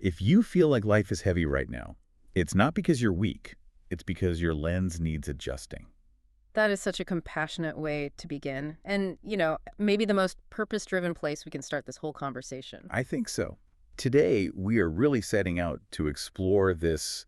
If you feel like life is heavy right now, it's not because you're weak. It's because your lens needs adjusting. That is such a compassionate way to begin. And, maybe the most purpose-driven place we can start this whole conversation. I think so. Today, we are really setting out to explore this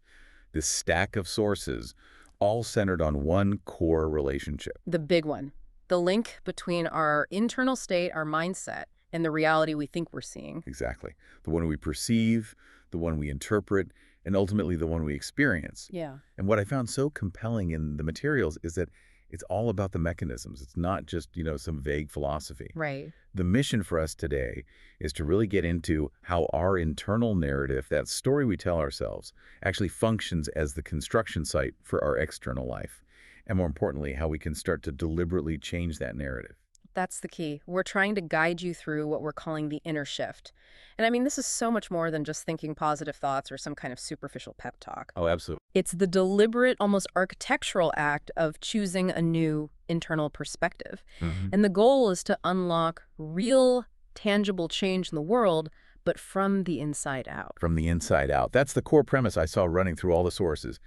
stack of sources, all centered on one core relationship. The big one, the link between our internal state, our mindset, and the reality we think we're seeing. Exactly. The one we perceive, the one we interpret, and ultimately the one we experience. Yeah. And what I found so compelling in the materials is that it's all about the mechanisms. It's not just, some vague philosophy. Right. The mission for us today is to really get into how our internal narrative, that story we tell ourselves, actually functions as the construction site for our external life. And more importantly, how we can start to deliberately change that narrative. That's the key. We're trying to guide you through what we're calling the inner shift. And I mean, this is so much more than just thinking positive thoughts or some kind of superficial pep talk. Oh, absolutely. It's the deliberate, almost architectural act of choosing a new internal perspective. And the goal is to unlock real, tangible change in the world, but from the inside out. From the inside out. That's the core premise I saw running through all the sources.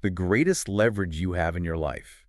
The greatest leverage you have in your life,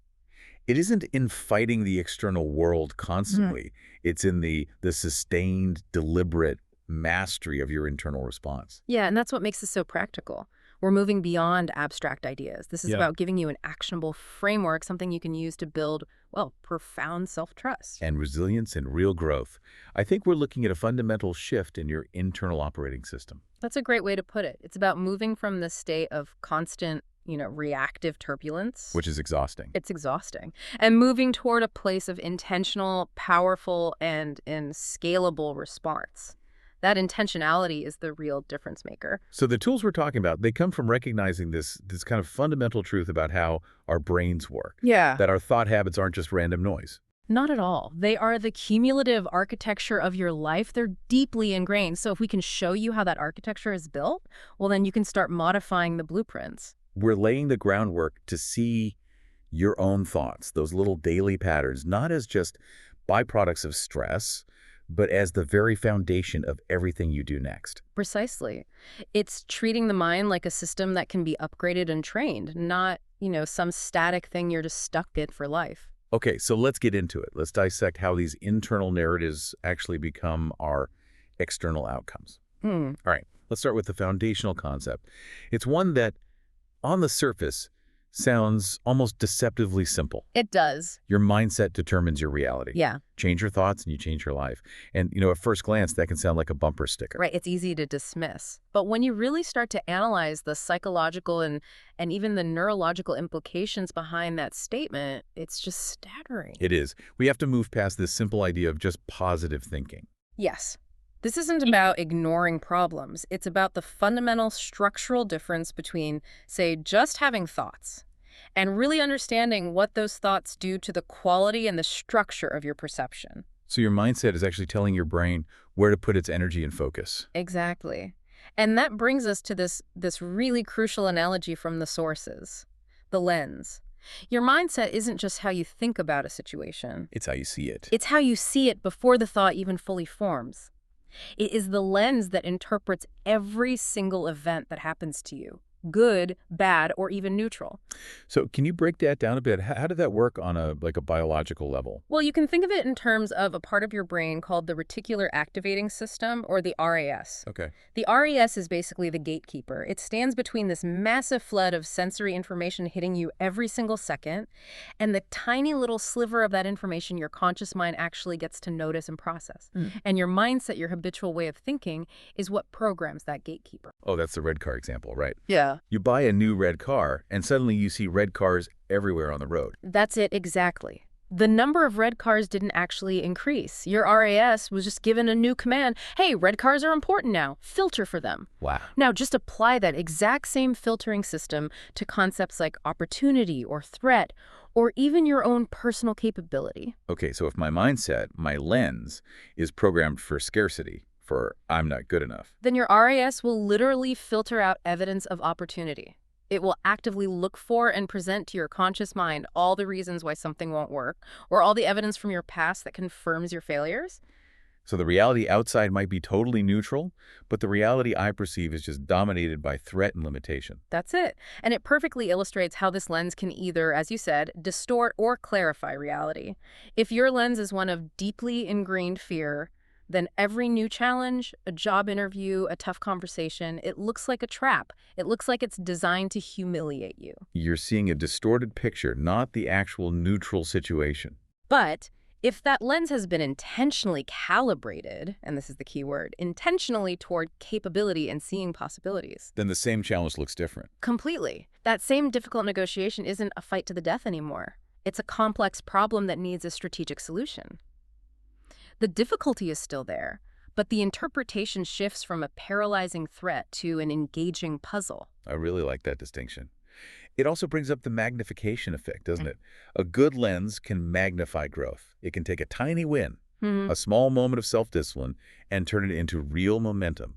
it isn't in fighting the external world constantly. It's in the sustained, deliberate mastery of your internal response. Yeah, and that's what makes this so practical. We're moving beyond abstract ideas. This is Yeah. about giving you an actionable framework, something you can use to build, well, profound self-trust. And resilience and real growth. I think we're looking at a fundamental shift in your internal operating system. That's a great way to put it. It's about moving from the state of constant, reactive turbulence. Which is exhausting. It's exhausting. And moving toward a place of intentional, powerful, and scalable response. That intentionality is the real difference maker. So the tools we're talking about, they come from recognizing this kind of fundamental truth about how our brains work. Yeah. That our thought habits aren't just random noise. Not at all. They are the cumulative architecture of your life. They're deeply ingrained. So if we can show you how that architecture is built, well, then you can start modifying the blueprints. We're laying the groundwork to see your own thoughts, those little daily patterns, not as just byproducts of stress, but as the very foundation of everything you do next. Precisely. It's treating the mind like a system that can be upgraded and trained, not, some static thing you're just stuck in for life. Okay, so let's get into it. Let's dissect how these internal narratives actually become our external outcomes. All right, let's start with the foundational concept. It's one that, on the surface, sounds almost deceptively simple. It does. Your mindset determines your reality. Yeah. Change your thoughts and you change your life. And, at first glance, that can sound like a bumper sticker. Right. It's easy to dismiss. But when you really start to analyze the psychological and even the neurological implications behind that statement, it's just staggering. It is. We have to move past this simple idea of just positive thinking. Yes. This isn't about ignoring problems. It's about the fundamental structural difference between, say, just having thoughts and really understanding what those thoughts do to the quality and the structure of your perception. So your mindset is actually telling your brain where to put its energy and focus. Exactly. And that brings us to this really crucial analogy from the sources, the lens. Your mindset isn't just how you think about a situation. It's how you see it. It's how you see it before the thought even fully forms. It is the lens that interprets every single event that happens to you, good, bad, or even neutral. So can you break that down a bit? How did that work on a biological level? Well, you can think of it in terms of a part of your brain called the reticular activating system, or the RAS. Okay. The RAS is basically the gatekeeper. It stands between this massive flood of sensory information hitting you every single second and the tiny little sliver of that information your conscious mind actually gets to notice and process. And your mindset, your habitual way of thinking, is what programs that gatekeeper. Oh, that's the red car example, right? Yeah. You buy a new red car, and suddenly you see red cars everywhere on the road. That's it exactly. The number of red cars didn't actually increase. Your RAS was just given a new command. Hey, red cars are important now. Filter for them. Wow. Now, just apply that exact same filtering system to concepts like opportunity or threat, or even your own personal capability. Okay, so if my mindset, my lens, is programmed for scarcity, for I'm not good enough, Then your RAS will literally filter out evidence of opportunity. It will actively look for and present to your conscious mind all the reasons why something won't work, or all the evidence from your past that confirms your failures. So the reality outside might be totally neutral, but the reality I perceive is just dominated by threat and limitation. That's it. And it perfectly illustrates how this lens can either, as you said, distort or clarify reality. If your lens is one of deeply ingrained fear, then every new challenge, a job interview, a tough conversation, it looks like a trap. It looks like it's designed to humiliate you. You're seeing a distorted picture, not the actual neutral situation. But if that lens has been intentionally calibrated, and this is the key word, intentionally toward capability and seeing possibilities. Then the same challenge looks different. Completely. That same difficult negotiation isn't a fight to the death anymore. It's a complex problem that needs a strategic solution. The difficulty is still there, but the interpretation shifts from a paralyzing threat to an engaging puzzle. I really like that distinction. It also brings up the magnification effect, doesn't it? A good lens can magnify growth. It can take a tiny win, a small moment of self-discipline, and turn it into real momentum.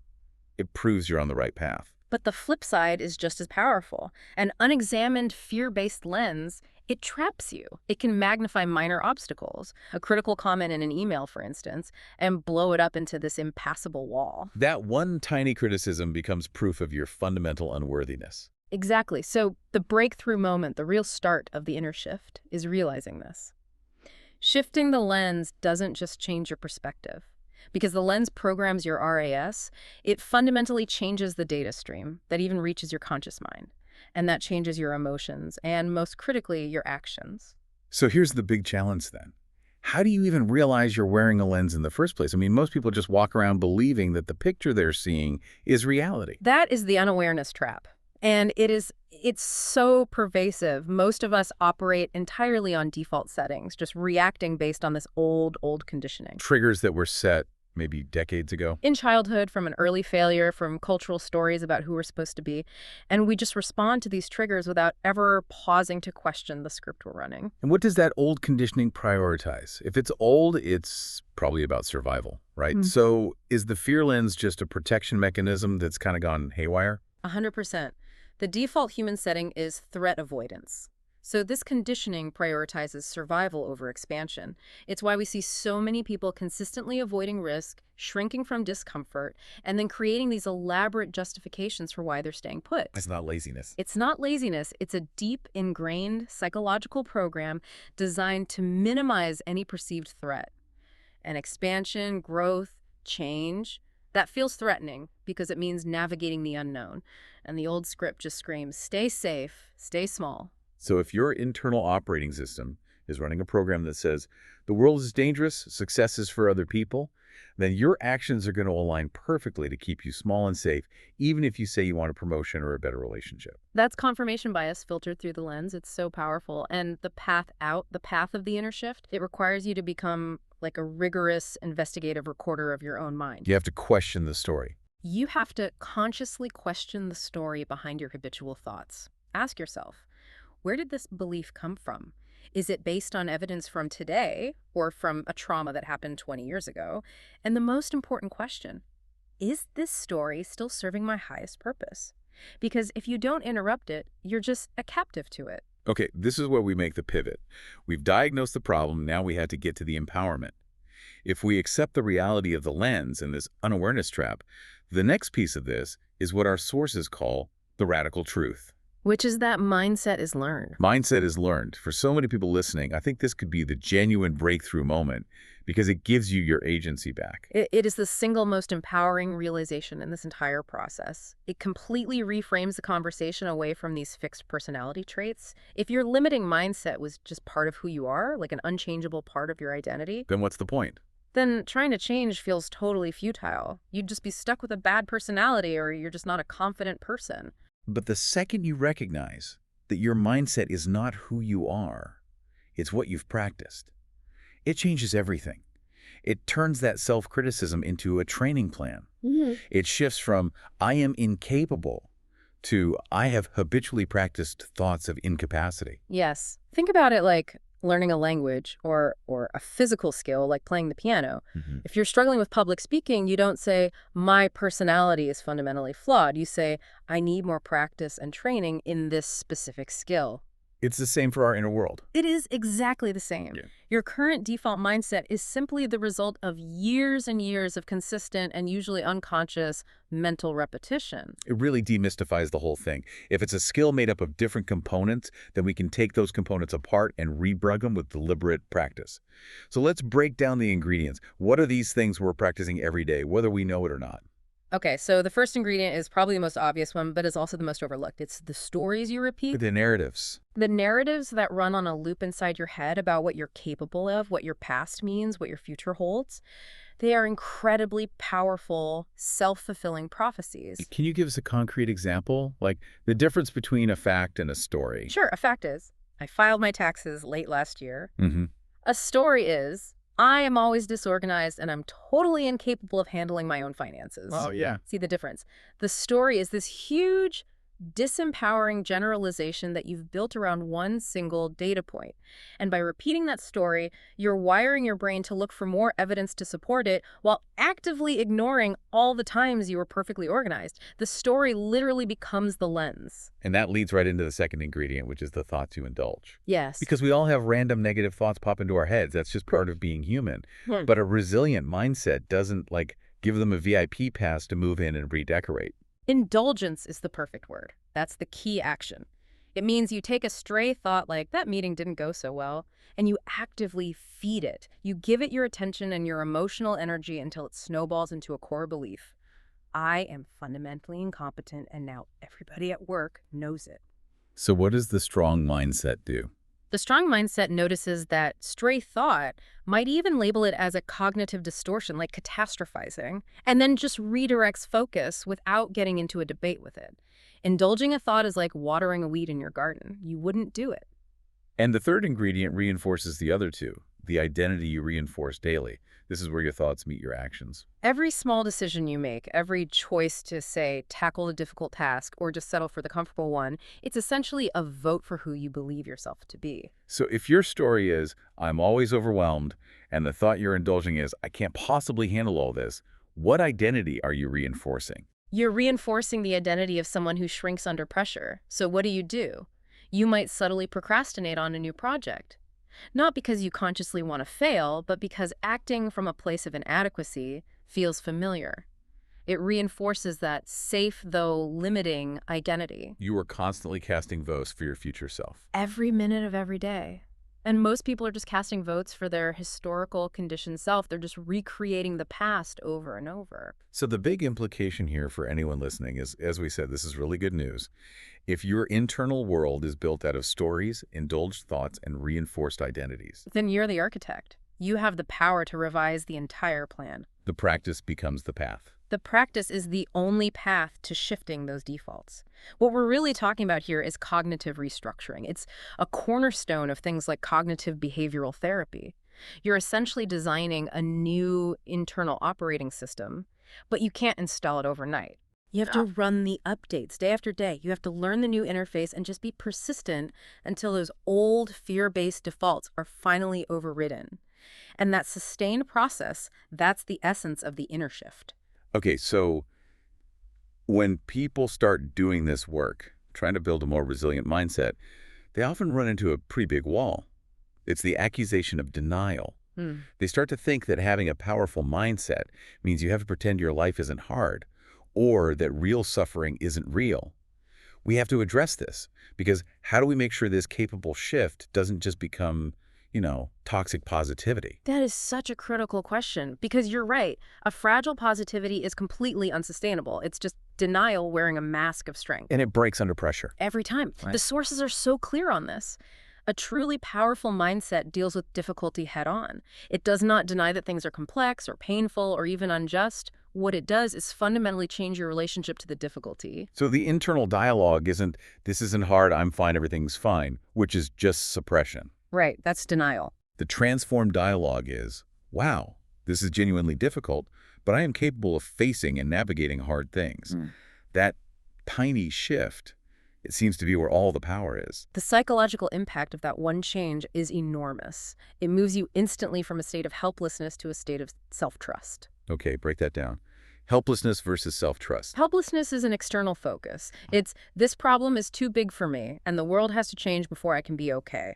It proves you're on the right path. But the flip side is just as powerful. An unexamined fear-based lens, it traps you. It can magnify minor obstacles, a critical comment in an email, for instance, and blow it up into this impassable wall. That one tiny criticism becomes proof of your fundamental unworthiness. Exactly. So the breakthrough moment, the real start of the inner shift, is realizing this. Shifting the lens doesn't just change your perspective. Because the lens programs your RAS, it fundamentally changes the data stream that even reaches your conscious mind. And that changes your emotions and, most critically, your actions. So here's the big challenge then. How do you even realize you're wearing a lens in the first place? I mean, most people just walk around believing that the picture they're seeing is reality. That is the unawareness trap. And it's so pervasive. Most of us operate entirely on default settings, just reacting based on this old conditioning. Triggers that were set maybe decades ago. In childhood, from an early failure, from cultural stories about who we're supposed to be. And we just respond to these triggers without ever pausing to question the script we're running. And what does that old conditioning prioritize? If it's old, it's probably about survival, right? So is the fear lens just a protection mechanism that's kind of gone haywire? 100%. The default human setting is threat avoidance. So this conditioning prioritizes survival over expansion. It's why we see so many people consistently avoiding risk, shrinking from discomfort, and then creating these elaborate justifications for why they're staying put. It's not laziness. It's not laziness. It's a deep, ingrained psychological program designed to minimize any perceived threat. And expansion, growth, change, that feels threatening because it means navigating the unknown. And the old script just screams, stay safe, stay small. So if your internal operating system is running a program that says the world is dangerous, success is for other people, then your actions are going to align perfectly to keep you small and safe, even if you say you want a promotion or a better relationship. That's confirmation bias filtered through the lens. It's so powerful. And the path out, the path of the inner shift, it requires you to become like a rigorous investigative recorder of your own mind. You have to question the story. You have to consciously question the story behind your habitual thoughts. Ask yourself, where did this belief come from? Is it based on evidence from today or from a trauma that happened 20 years ago? And the most important question, is this story still serving my highest purpose? Because if you don't interrupt it, you're just a captive to it. Okay, this is where we make the pivot. We've diagnosed the problem, now we had to get to the empowerment. If we accept the reality of the lens and this unawareness trap, the next piece of this is what our sources call the radical truth. Which is that mindset is learned. Mindset is learned. For so many people listening, I think this could be the genuine breakthrough moment because it gives you your agency back. It is the single most empowering realization in this entire process. It completely reframes the conversation away from these fixed personality traits. If your limiting mindset was just part of who you are, like an unchangeable part of your identity, Then what's the point? then trying to change feels totally futile. You'd just be stuck with a bad personality, or you're just not a confident person. But the second you recognize that your mindset is not who you are, it's what you've practiced, it changes everything. It turns that self-criticism into a training plan. It shifts from, I am incapable, to, I have habitually practiced thoughts of incapacity. Yes. Think about it like learning a language or a physical skill like playing the piano. If you're struggling with public speaking, you don't say, my personality is fundamentally flawed. You say, I need more practice and training in this specific skill. It's the same for our inner world. It is exactly the same. Yeah. Your current default mindset is simply the result of years and years of consistent and usually unconscious mental repetition. It really demystifies the whole thing. If it's a skill made up of different components, then we can take those components apart and rebrug them with deliberate practice. So let's break down the ingredients. What are these things we're practicing every day, whether we know it or not? Okay, so the first ingredient is probably the most obvious one, but is also the most overlooked. It's the stories you repeat. The narratives. The narratives that run on a loop inside your head about what you're capable of, what your past means, what your future holds. They are incredibly powerful, self-fulfilling prophecies. Can you give us a concrete example? Like the difference between a fact and a story? Sure, a fact is, I filed my taxes late last year. Mm-hmm. A story is, I am always disorganized and I'm totally incapable of handling my own finances. Oh, yeah. See the difference? The story is this huge, disempowering generalization that you've built around one single data point. And by repeating that story, you're wiring your brain to look for more evidence to support it while actively ignoring all the times you were perfectly organized. The story literally becomes the lens. And that leads right into the second ingredient, which is the thoughts you indulge. Yes. Because we all have random negative thoughts pop into our heads. That's just part of being human. Hmm. But a resilient mindset doesn't, give them a VIP pass to move in and redecorate. Indulgence is the perfect word. That's the key action. It means you take a stray thought like, that meeting didn't go so well, and you actively feed it. You give it your attention and your emotional energy until it snowballs into a core belief. I am fundamentally incompetent, and now everybody at work knows it. So what does the strong mindset do? The strong mindset notices that stray thought, might even label it as a cognitive distortion like catastrophizing, and then just redirects focus without getting into a debate with it. Indulging a thought is like watering a weed in your garden. You wouldn't do it. And the third ingredient reinforces the other two, the identity you reinforce daily. This is where your thoughts meet your actions. Every small decision you make, every choice to, say, tackle a difficult task or just settle for the comfortable one, it's essentially a vote for who you believe yourself to be. So if your story is, I'm always overwhelmed, and the thought you're indulging is, I can't possibly handle all this, what identity are you reinforcing? You're reinforcing the identity of someone who shrinks under pressure. So what do? You might subtly procrastinate on a new project. Not because you consciously want to fail, but because acting from a place of inadequacy feels familiar. It reinforces that safe, though limiting, identity. You are constantly casting votes for your future self. Every minute of every day. And most people are just casting votes for their historical conditioned self. They're just recreating the past over and over. So the big implication here for anyone listening is, as we said, this is really good news. If your internal world is built out of stories, indulged thoughts, and reinforced identities, Then you're the architect. You have the power to revise the entire plan. the practice becomes the path. The practice is the only path to shifting those defaults. What we're really talking about here is cognitive restructuring. It's a cornerstone of things like cognitive behavioral therapy. You're essentially designing a new internal operating system, but you can't install it overnight. You have to run the updates day after day. You have to learn the new interface and just be persistent until those old fear-based defaults are finally overridden. And that sustained process, that's the essence of the inner shift. Okay, so when people start doing this work, trying to build a more resilient mindset, they often run into a pretty big wall. It's the accusation of denial. They start to think that having a powerful mindset means you have to pretend your life isn't hard, or that real suffering isn't real. We have to address this, because how do we make sure this capable shift doesn't just become, toxic positivity? That is such a critical question, because you're right. A fragile positivity is completely unsustainable. It's just denial wearing a mask of strength. And it breaks under pressure. Every time. Right. The sources are so clear on this. A truly powerful mindset deals with difficulty head-on. It does not deny that things are complex or painful or even unjust. What it does is fundamentally change your relationship to the difficulty. So the internal dialogue isn't, this isn't hard, I'm fine, everything's fine, which is just suppression. Right, that's denial. The transformed dialogue is, wow, this is genuinely difficult, but I am capable of facing and navigating hard things. That tiny shift, it seems to be where all the power is. The psychological impact of that one change is enormous. It moves you instantly from a state of helplessness to a state of self-trust. Okay, break that down. Helplessness versus self-trust. Helplessness is an external focus. It's, this problem is too big for me, and the world has to change before I can be okay.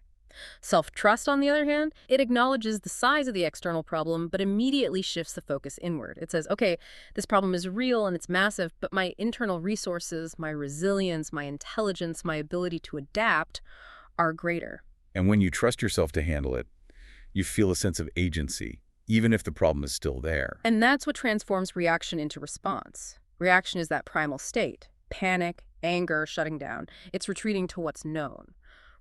Self-trust, on the other hand, it acknowledges the size of the external problem, but immediately shifts the focus inward. It says, okay, this problem is real and it's massive, but my internal resources, my resilience, my intelligence, my ability to adapt are greater. And when you trust yourself to handle it, you feel a sense of agency, even if the problem is still there. And that's what transforms reaction into response. Reaction is that primal state. Panic, anger, shutting down. It's retreating to what's known.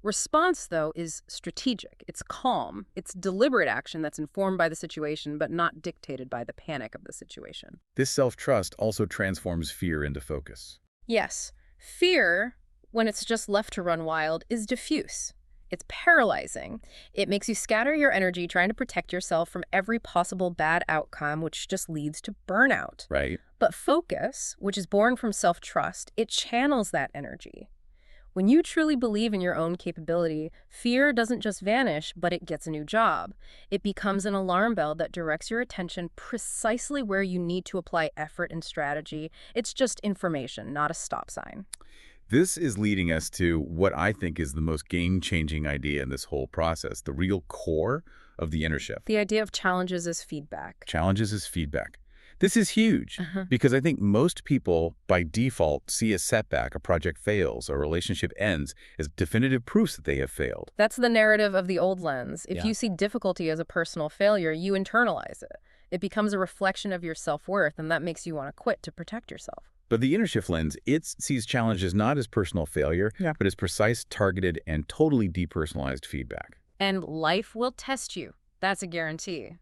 Response, though, is strategic. It's calm. It's deliberate action that's informed by the situation, but not dictated by the panic of the situation. This self-trust also transforms fear into focus. Yes, fear, when it's just left to run wild, is diffuse. It's paralyzing. It makes you scatter your energy trying to protect yourself from every possible bad outcome, which just leads to burnout. Right. But focus, which is born from self-trust, it channels that energy. When you truly believe in your own capability, fear doesn't just vanish, but it gets a new job. It becomes an alarm bell that directs your attention precisely where you need to apply effort and strategy. It's just information, not a stop sign. This is leading us to what I think is the most game-changing idea in this whole process, the real core of the inner shift. The idea of challenges as feedback. Challenges as feedback. This is huge because I think most people, by default, see a setback, a project fails, a relationship ends as definitive proofs that they have failed. That's the narrative of the old lens. If Yeah. you see difficulty as a personal failure, you internalize it. It becomes a reflection of your self-worth, and that makes you want to quit to protect yourself. But the inner shift lens, it sees challenges not as personal failure, but as precise, targeted, and totally depersonalized feedback. And life will test you. That's a guarantee.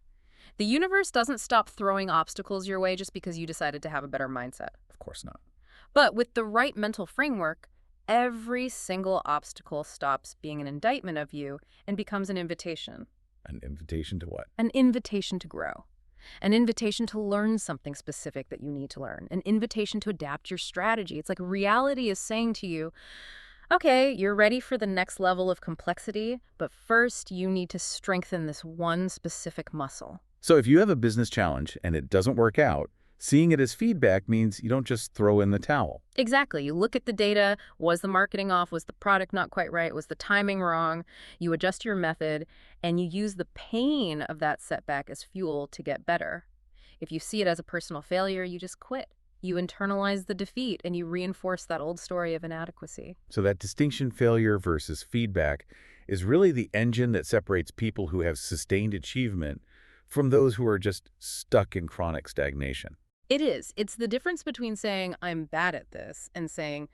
The universe doesn't stop throwing obstacles your way just because you decided to have a better mindset. Of course not. But with the right mental framework, every single obstacle stops being an indictment of you and becomes an invitation. An invitation to what? An invitation to grow. An invitation to learn something specific that you need to learn. An invitation to adapt your strategy. It's like reality is saying to you, okay, you're ready for the next level of complexity, but first you need to strengthen this one specific muscle. So if you have a business challenge and it doesn't work out, seeing it as feedback means you don't just throw in the towel. Exactly. You look at the data. Was the marketing off? Was the product not quite right? Was the timing wrong? You adjust your method, and you use the pain of that setback as fuel to get better. If you see it as a personal failure, you just quit. You internalize the defeat, and you reinforce that old story of inadequacy. So that distinction, failure versus feedback, is really the engine that separates people who have sustained achievement from those who are just stuck in chronic stagnation. It is. It's the difference between saying, I'm bad at this, and saying,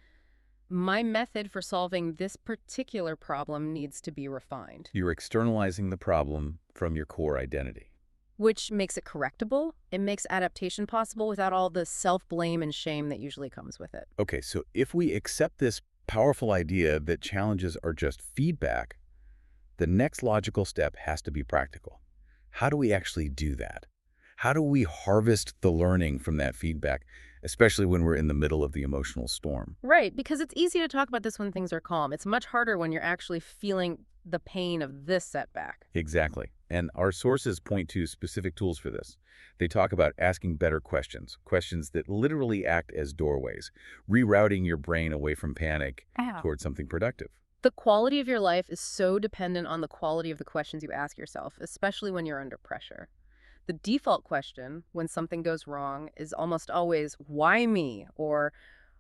my method for solving this particular problem needs to be refined. You're externalizing the problem from your core identity. Which makes it correctable. It makes adaptation possible without all the self-blame and shame that usually comes with it. Okay, so if we accept this powerful idea that challenges are just feedback, the next logical step has to be practical. How do we actually do that? How do we harvest the learning from that feedback, especially when we're in the middle of the emotional storm? Right, because it's easy to talk about this when things are calm. It's much harder when you're actually feeling the pain of this setback. Exactly. And our sources point to specific tools for this. They talk about asking better questions, questions that literally act as doorways, rerouting your brain away from panic towards something productive. The quality of your life is so dependent on the quality of the questions you ask yourself, especially when you're under pressure. The default question when something goes wrong is almost always, why me? Or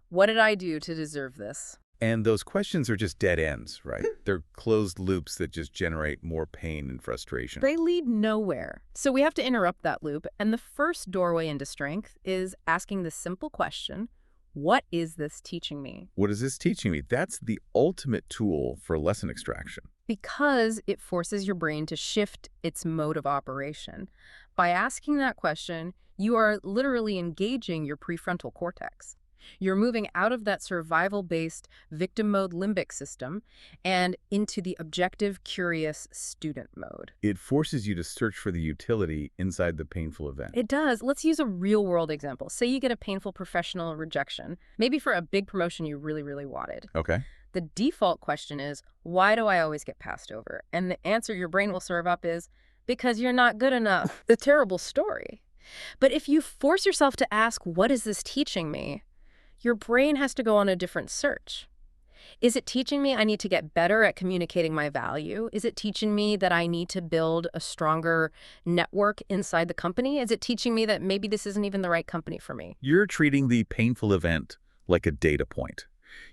what did I do to deserve this? And those questions are just dead ends, right? They're closed loops that just generate more pain and frustration. They lead nowhere. So we have to interrupt that loop. And the first doorway into strength is asking the simple question, what is this teaching me? What is this teaching me? That's the ultimate tool for lesson extraction. Because it forces your brain to shift its mode of operation. By asking that question, you are literally engaging your prefrontal cortex. You're moving out of that survival-based victim mode limbic system and into the objective, curious student mode. It forces you to search for the utility inside the painful event. It does. Let's use a real-world example. Say you get a painful professional rejection, maybe for a big promotion you really, really wanted. Okay. The default question is, why do I always get passed over? And the answer your brain will serve up is, because you're not good enough. The terrible story. But if you force yourself to ask, what is this teaching me? Your brain has to go on a different search. Is it teaching me I need to get better at communicating my value? Is it teaching me that I need to build a stronger network inside the company? Is it teaching me that maybe this isn't even the right company for me? You're treating the painful event like a data point.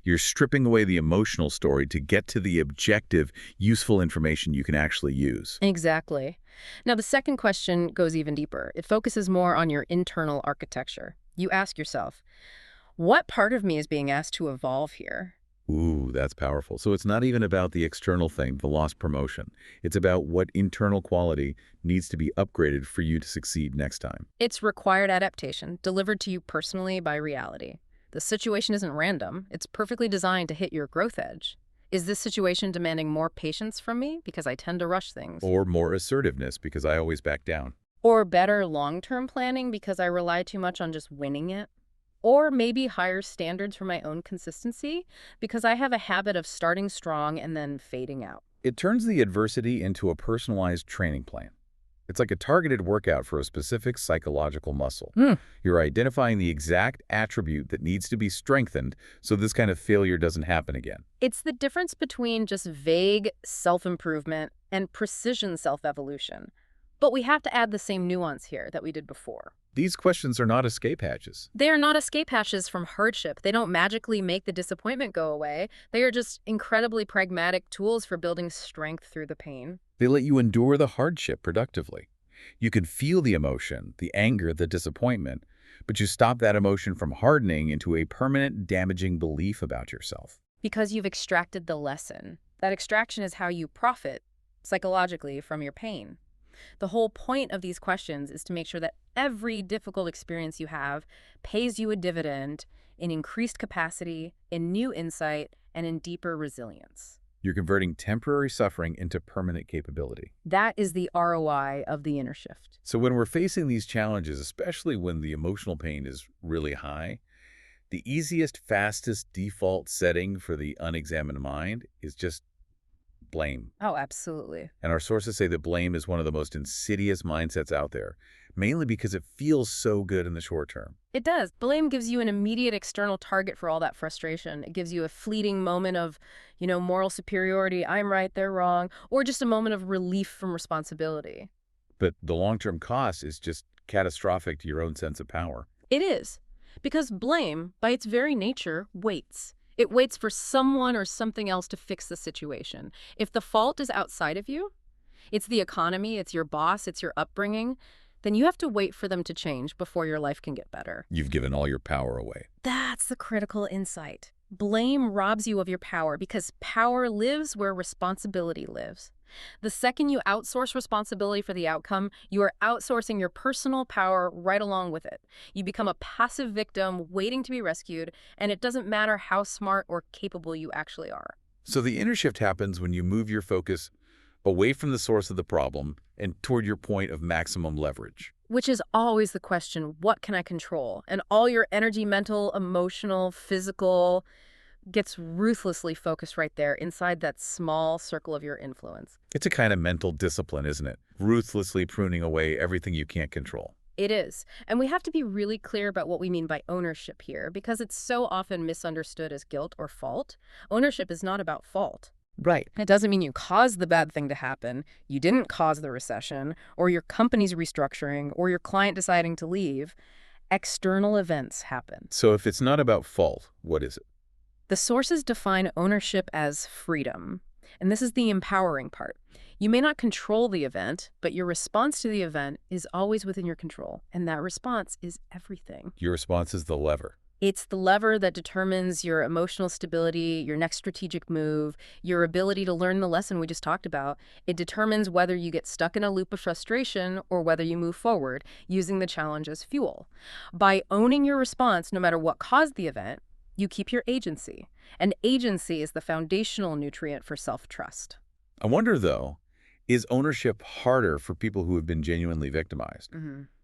You're stripping away the emotional story to get to the objective, useful information you can actually use. Exactly. Now, the second question goes even deeper. It focuses more on your internal architecture. You ask yourself, what part of me is being asked to evolve here? Ooh, that's powerful. So it's not even about the external thing, the lost promotion. It's about what internal quality needs to be upgraded for you to succeed next time. It's required adaptation, delivered to you personally by reality. The situation isn't random. It's perfectly designed to hit your growth edge. Is this situation demanding more patience from me because I tend to rush things? Or more assertiveness, because I always back down. Or better long-term planning because I rely too much on just winning it? Or maybe higher standards for my own consistency because I have a habit of starting strong and then fading out. It turns the adversity into a personalized training plan. It's like a targeted workout for a specific psychological muscle. You're identifying the exact attribute that needs to be strengthened so this kind of failure doesn't happen again. It's the difference between just vague self-improvement and precision self-evolution. But we have to add the same nuance here that we did before. These questions are not escape hatches. They are not escape hatches from hardship. They don't magically make the disappointment go away. They are just incredibly pragmatic tools for building strength through the pain. They let you endure the hardship productively. You can feel the emotion, the anger, the disappointment, but you stop that emotion from hardening into a permanent damaging belief about yourself. Because you've extracted the lesson. That extraction is how you profit, psychologically, from your pain. The whole point of these questions is to make sure that every difficult experience you have pays you a dividend in increased capacity, in new insight, and in deeper resilience. You're converting temporary suffering into permanent capability. That is the ROI of the inner shift. So when we're facing these challenges, especially when the emotional pain is really high, the easiest, fastest default setting for the unexamined mind is just blame. Oh, absolutely. And our sources say that blame is one of the most insidious mindsets out there, mainly because it feels so good in the short term. It does. Blame gives you an immediate external target for all that frustration. It gives you a fleeting moment of, moral superiority, I'm right, they're wrong, or just a moment of relief from responsibility. But the long-term cost is just catastrophic to your own sense of power. It is. Because blame, by its very nature, waits. It waits for someone or something else to fix the situation. If the fault is outside of you, it's the economy, it's your boss, it's your upbringing, then you have to wait for them to change before your life can get better. You've given all your power away. That's the critical insight. Blame robs you of your power because power lives where responsibility lives. The second you outsource responsibility for the outcome, you are outsourcing your personal power right along with it. You become a passive victim waiting to be rescued, and it doesn't matter how smart or capable you actually are. So the inner shift happens when you move your focus away from the source of the problem and toward your point of maximum leverage. Which is always the question, what can I control? And all your energy, mental, emotional, physical, gets ruthlessly focused right there inside that small circle of your influence. It's a kind of mental discipline, isn't it? Ruthlessly pruning away everything you can't control. It is. And we have to be really clear about what we mean by ownership here, because it's so often misunderstood as guilt or fault. Ownership is not about fault. Right. It doesn't mean you caused the bad thing to happen, you didn't cause the recession, or your company's restructuring, or your client deciding to leave. External events happen. So if it's not about fault, what is it? The sources define ownership as freedom, and this is the empowering part. You may not control the event, but your response to the event is always within your control, and that response is everything. Your response is the lever. It's the lever that determines your emotional stability, your next strategic move, your ability to learn the lesson we just talked about. It determines whether you get stuck in a loop of frustration or whether you move forward, using the challenge as fuel. By owning your response, no matter what caused the event, you keep your agency. And agency is the foundational nutrient for self-trust. I wonder, though, is ownership harder for people who have been genuinely victimized?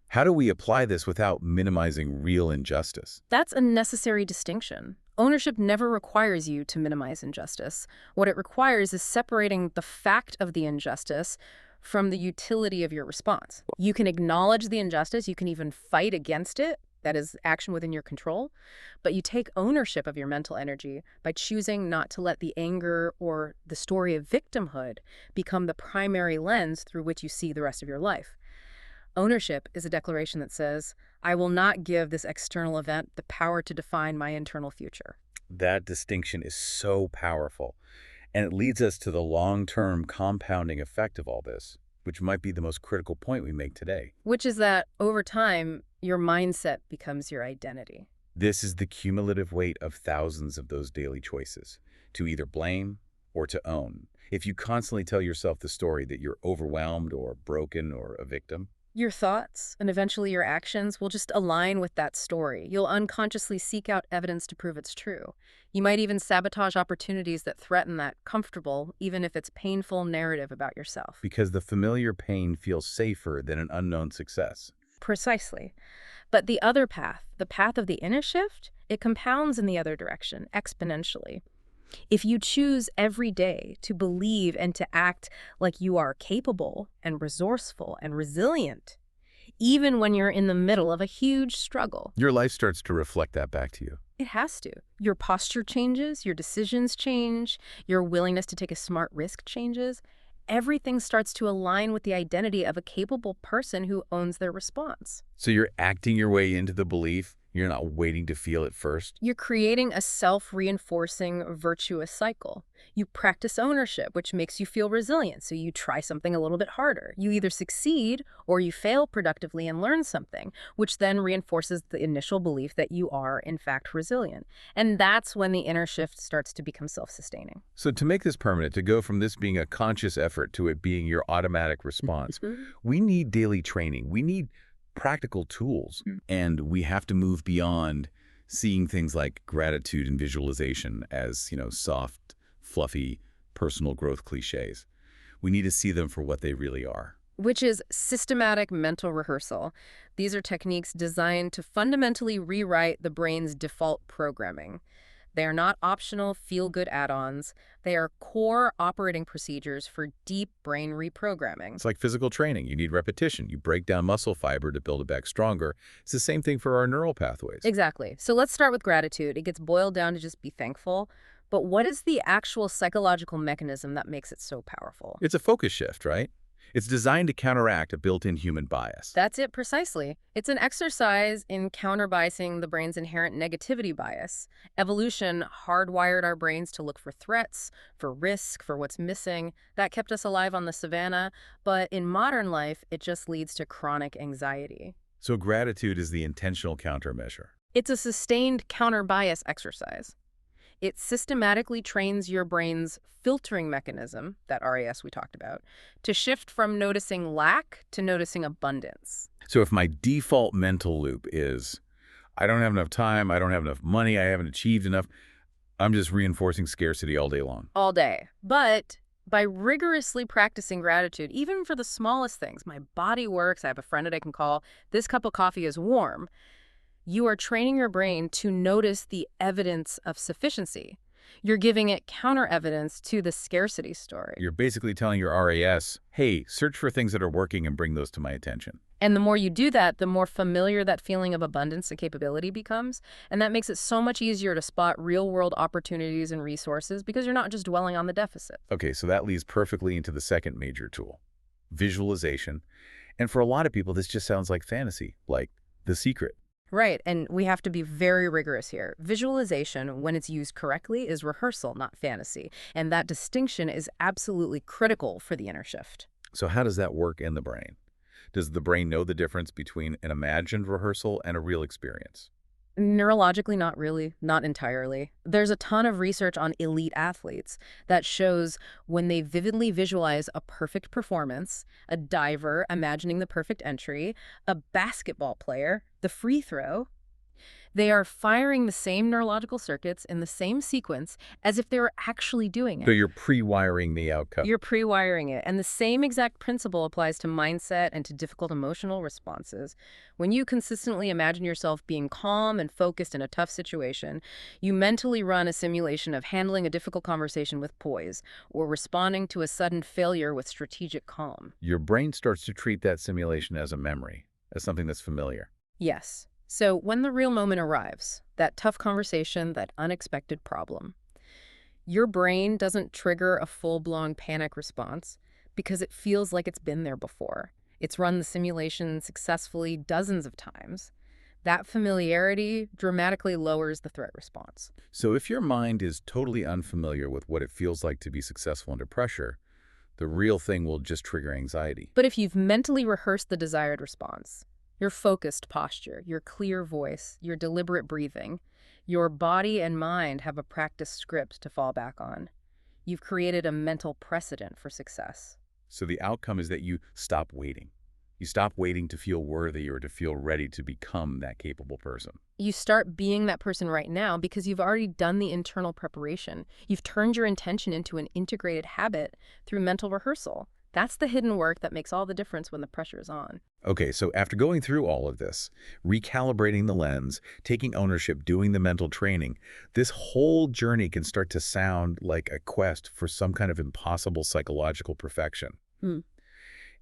How do we apply this without minimizing real injustice? That's a necessary distinction. Ownership never requires you to minimize injustice. What it requires is separating the fact of the injustice from the utility of your response. You can acknowledge the injustice, you can even fight against it, that is action within your control, but you take ownership of your mental energy by choosing not to let the anger or the story of victimhood become the primary lens through which you see the rest of your life. Ownership is a declaration that says, I will not give this external event the power to define my internal future. That distinction is so powerful, and it leads us to the long-term compounding effect of all this, which might be the most critical point we make today. Which is that over time, your mindset becomes your identity. This is the cumulative weight of thousands of those daily choices, to either blame or to own. If you constantly tell yourself the story that you're overwhelmed or broken or a victim, Your thoughts and eventually your actions will just align with that story. You'll unconsciously seek out evidence to prove it's true. You might even sabotage opportunities that threaten that comfortable, even if it's painful, narrative about yourself. because the familiar pain feels safer than an unknown success. Precisely. But the other path, the path of the inner shift, it compounds in the other direction, exponentially. If you choose every day to believe and to act like you are capable and resourceful and resilient, even when you're in the middle of a huge struggle, Your life starts to reflect that back to you. it has to. Your posture changes, your decisions change, your willingness to take a smart risk changes. Everything starts to align with the identity of a capable person who owns their response. So you're acting your way into the belief. You're not waiting to feel it first. You're creating a self-reinforcing virtuous cycle. You practice ownership, which makes you feel resilient, so you try something a little bit harder. You either succeed or you fail productively and learn something, which then reinforces the initial belief that you are, in fact, resilient. And that's when the inner shift starts to become self-sustaining. So to make this permanent, to go from this being a conscious effort to it being your automatic response, we need daily training. We need practical tools, and we have to move beyond seeing things like gratitude and visualization as, soft, fluffy, personal growth cliches. We need to see them for what they really are. Which is systematic mental rehearsal. These are techniques designed to fundamentally rewrite the brain's default programming. They are not optional feel-good add-ons. They are core operating procedures for deep brain reprogramming. It's like physical training. You need repetition. You break down muscle fiber to build it back stronger. It's the same thing for our neural pathways. Exactly. So let's start with gratitude. It gets boiled down to just be thankful. But what is the actual psychological mechanism that makes it so powerful? It's a focus shift, right? It's designed to counteract a built-in human bias. That's it precisely. It's an exercise in counterbiasing the brain's inherent negativity bias. Evolution hardwired our brains to look for threats, for risk, for what's missing. That kept us alive on the savannah. But in modern life, it just leads to chronic anxiety. So gratitude is the intentional countermeasure. It's a sustained counterbias exercise. It systematically trains your brain's filtering mechanism, that RAS we talked about, to shift from noticing lack to noticing abundance. So if my default mental loop is, I don't have enough time, I don't have enough money, I haven't achieved enough, I'm just reinforcing scarcity all day long. All day. But by rigorously practicing gratitude, even for the smallest things, my body works, I have a friend that I can call, this cup of coffee is warm, you are training your brain to notice the evidence of sufficiency. You're giving it counter-evidence to the scarcity story. You're basically telling your RAS, hey, search for things that are working and bring those to my attention. And the more you do that, the more familiar that feeling of abundance and capability becomes. And that makes it so much easier to spot real-world opportunities and resources because you're not just dwelling on the deficit. Okay, so that leads perfectly into the second major tool, visualization. And for a lot of people, this just sounds like fantasy, like The Secret. Right, and we have to be very rigorous here. Visualization, when it's used correctly, is rehearsal, not fantasy. And that distinction is absolutely critical for the inner shift. So how does that work in the brain? Does the brain know the difference between an imagined rehearsal and a real experience? Neurologically, not really, not entirely. There's a ton of research on elite athletes that shows when they vividly visualize a perfect performance, a diver imagining the perfect entry, a basketball player, the free throw, They are firing the same neurological circuits in the same sequence as if they were actually doing So it. you're pre-wiring the outcome. You're pre-wiring it, and the same exact principle applies to mindset and to difficult emotional responses. When you consistently imagine yourself being calm and focused in a tough situation, you mentally run a simulation of handling a difficult conversation with poise or responding to a sudden failure with strategic calm. Your brain starts to treat that simulation as a memory, as something that's familiar. Yes. So when the real moment arrives, that tough conversation, that unexpected problem, your brain doesn't trigger a full-blown panic response because it feels like it's been there before. It's run the simulation successfully dozens of times. That familiarity dramatically lowers the threat response. So if your mind is totally unfamiliar with what it feels like to be successful under pressure, the real thing will just trigger anxiety. But if you've mentally rehearsed the desired response, your focused posture, your clear voice, your deliberate breathing, your body and mind have a practice script to fall back on. You've created a mental precedent for success. So the outcome is that you stop waiting. You stop waiting to feel worthy or to feel ready to become that capable person. You start being that person right now because you've already done the internal preparation. You've turned your intention into an integrated habit through mental rehearsal. That's the hidden work that makes all the difference when the pressure is on. Okay, so after going through all of this, recalibrating the lens, taking ownership, doing the mental training, this whole journey can start to sound like a quest for some kind of impossible psychological perfection. Hmm.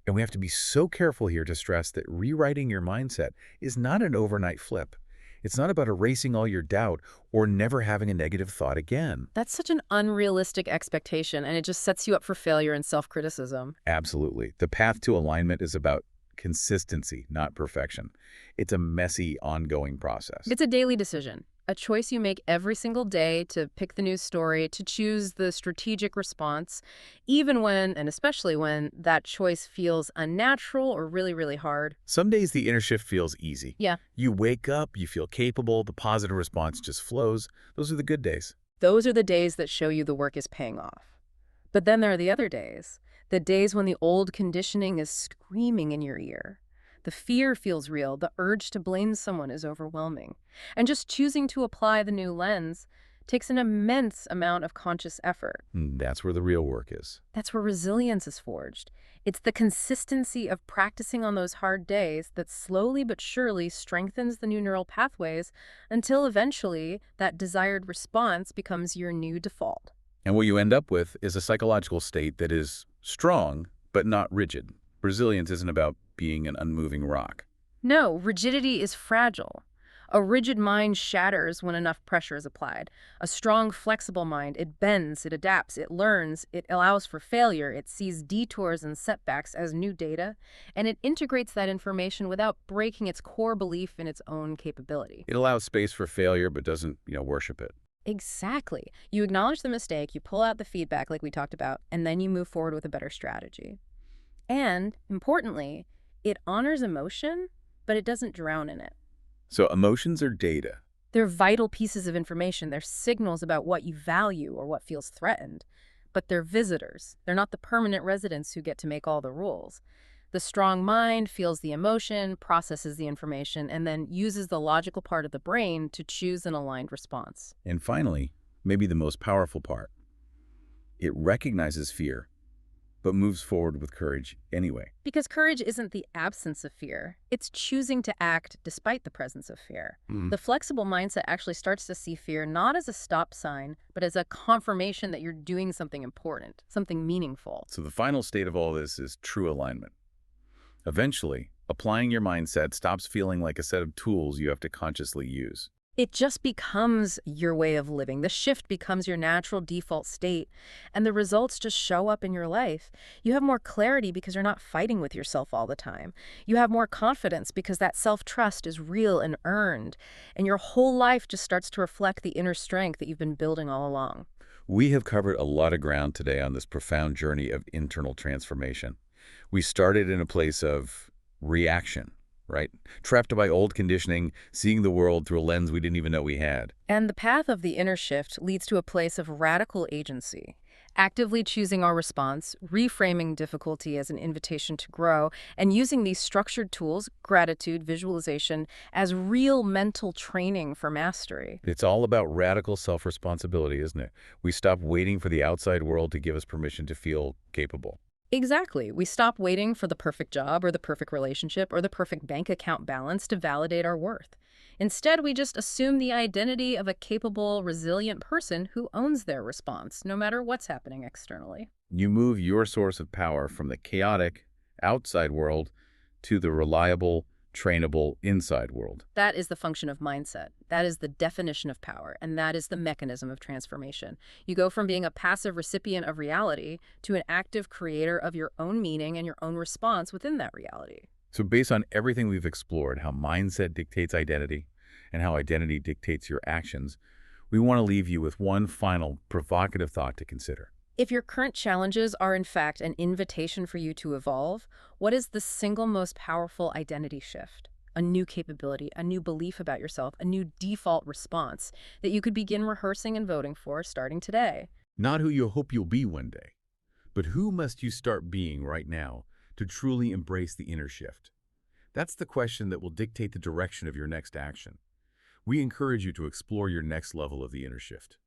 And we have to be so careful here to stress that rewriting your mindset is not an overnight flip. It's not about erasing all your doubt or never having a negative thought again. That's such an unrealistic expectation, and it just sets you up for failure and self-criticism. Absolutely. The path to alignment is about consistency, not perfection. It's a messy, ongoing process. It's a daily decision, a choice you make every single day to pick the news story, to choose the strategic response, even when, and especially when, that choice feels unnatural or really, really hard. Some days the inner shift feels easy. Yeah. You wake up, you feel capable, the positive response just flows. Those are the good days. Those are the days that show you the work is paying off. But then there are the other days, the days when the old conditioning is screaming in your ear. The fear feels real, the urge to blame someone is overwhelming. And just choosing to apply the new lens takes an immense amount of conscious effort. That's where the real work is. That's where resilience is forged. It's the consistency of practicing on those hard days that slowly but surely strengthens the new neural pathways until eventually that desired response becomes your new default. And what you end up with is a psychological state that is strong, but not rigid. Resilience isn't about being an unmoving rock. No, rigidity is fragile. A rigid mind shatters when enough pressure is applied. A strong, flexible mind, it bends, it adapts, it learns, it allows for failure, it sees detours and setbacks as new data, and it integrates that information without breaking its core belief in its own capability. It allows space for failure, but doesn't, worship it. Exactly. You acknowledge the mistake, you pull out the feedback like we talked about, and then you move forward with a better strategy. And, importantly, it honors emotion, but it doesn't drown in it. So emotions are data. They're vital pieces of information. They're signals about what you value or what feels threatened. But they're visitors. They're not the permanent residents who get to make all the rules. The strong mind feels the emotion, processes the information, and then uses the logical part of the brain to choose an aligned response. And finally, maybe the most powerful part, it recognizes fear, but moves forward with courage anyway. Because courage isn't the absence of fear. It's choosing to act despite the presence of fear. The flexible mindset actually starts to see fear not as a stop sign, but as a confirmation that you're doing something important, something meaningful. So the final state of all this is true alignment. Eventually, applying your mindset stops feeling like a set of tools you have to consciously use. It just becomes your way of living. The shift becomes your natural default state, and the results just show up in your life. You have more clarity because you're not fighting with yourself all the time. You have more confidence because that self-trust is real and earned, and your whole life just starts to reflect the inner strength that you've been building all along. We have covered a lot of ground today on this profound journey of internal transformation. We started in a place of reaction, right? Trapped by old conditioning, seeing the world through a lens we didn't even know we had. And the path of the inner shift leads to a place of radical agency, actively choosing our response, reframing difficulty as an invitation to grow, and using these structured tools, gratitude, visualization, as real mental training for mastery. It's all about radical self-responsibility, isn't it? We stop waiting for the outside world to give us permission to feel capable. Exactly. We stop waiting for the perfect job or the perfect relationship or the perfect bank account balance to validate our worth. Instead, we just assume the identity of a capable, resilient person who owns their response, no matter what's happening externally. You move your source of power from the chaotic outside world to the reliable, trainable inside world. That is the function of mindset. That is the definition of power, and that is the mechanism of transformation. You go from being a passive recipient of reality to an active creator of your own meaning and your own response within that reality. So based on everything we've explored, how mindset dictates identity and how identity dictates your actions, we want to leave you with one final provocative thought to consider. If your current challenges are in fact an invitation for you to evolve, what is the single most powerful identity shift? A new capability, a new belief about yourself, a new default response that you could begin rehearsing and voting for starting today. Not who you hope you'll be one day, but who must you start being right now to truly embrace the inner shift? That's the question that will dictate the direction of your next action. We encourage you to explore your next level of the inner shift.